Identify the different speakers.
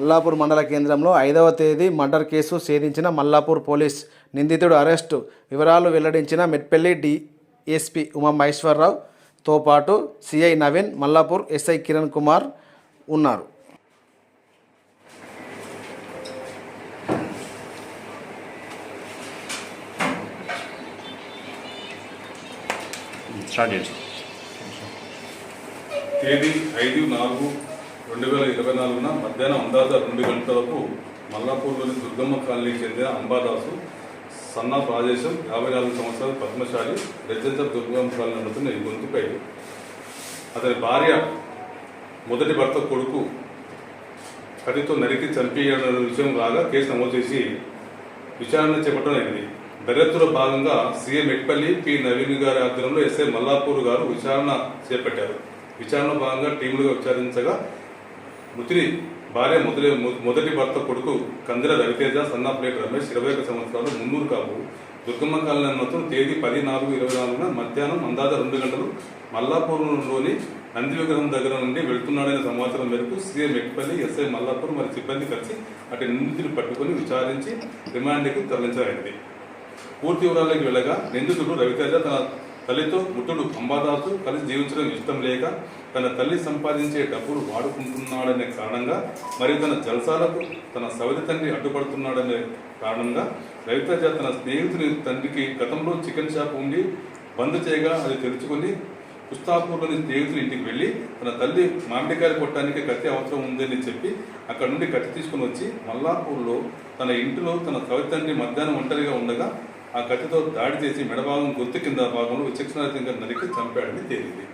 Speaker 1: మల్లాపూర్ మండల కేంద్రంలో 5వ తేదీ మర్డర్ కేసు ఛేదించిన మల్లాపూర్ పోలీస్. నిందితుడు అరెస్టు వివరాలు వెల్లడించిన మెట్పల్లి డీఎస్పీ ఉమామహేశ్వరరావుతో పాటు సిఐ నవీన్, మల్లాపూర్ ఎస్ఐ కిరణ్ కుమార్ ఉన్నారు.
Speaker 2: తేదీ 5/4/2024 మధ్యాహ్నం అందాజా 2 గంటలకు మల్లాపూర్లోని దుర్గమ్మ కాలనీకి చెందిన అంబాదాసు సన్నాఫ్ రాజేశం 54 సంవత్సరాల పద్మశాలి రెసిడెన్షియల్ దుర్గమ్మ కాలనీ నడుతున్న ఈ గొంతుపై అతని భార్య మొదటి భర్త కొడుకు కత్తితో నరికి చంపేయడం విషయం రాగా కేసు నమోదు చేసి విచారణ చేపట్టడం అయింది. దర్యాప్తులో భాగంగా సీఎం మెట్పల్లి పి నవీన్ గారి ఆధ్వర్యంలో ఎస్ఐ మల్లాపూర్ గారు విచారణ చేపట్టారు. విచారణలో భాగంగా టీములుగా విచారించగా మృతుని భార్య మొదటి భర్త కొడుకు కందిర రవితేజ, సన్నాప్లేట్ రమేష్ 21 సంవత్సరాలు, మున్నూరు కాపు, దుర్గమ్మ కాలనీ మొత్తం తేదీ 10/4/24 మధ్యాహ్నం అందాజా 2 గంటలు మల్లాపూర్లోని నంది విగ్రహం దగ్గర నుండి వెళ్తున్నాడనే సమాచారం మేరకు సీఎం మెట్పల్లి, ఎస్ఐ మల్లాపూర్ మరియు సిబ్బంది కలిసి అటు నిందితులు పట్టుకుని విచారించి రిమాండ్కి తరలించబడింది. పూర్తి వివరాల్లోకి వెళ్ళగా నిందితుడు రవితేజ తన తల్లితో ముట్టుడు అంబాదాసు కలిసి జీవించడం ఇష్టం లేక తన తల్లి సంపాదించే డబ్బులు వాడుకుంటున్నాడనే కారణంగా మరియు తన జల్సాలకు తన సవతి తండ్రి అడ్డుపడుతున్నాడనే కారణంగా రవితేజ తన స్నేహితుని తండ్రికి గతంలో చికెన్ షాప్ ఉండి బంద్ చేయగా అది తెరుచుకొని కుస్తాపూర్లోని స్నేహితుని ఇంటికి వెళ్ళి తన తల్లి మామిడికాయలు కొట్టడానికి కత్తి అవసరం ఉందని చెప్పి అక్కడ నుండి కత్తి తీసుకుని వచ్చి మల్లాపూర్లో తన ఇంటిలో తన సవతి తండ్రి మధ్యాహ్నం ఒంటరిగా ఉండగా ఆ కత్తితో దాడి చేసి మెడభాగం గొంతు కింద భాగంలో విచక్షణారహితంగా నరికి చంపాడని తేలింది.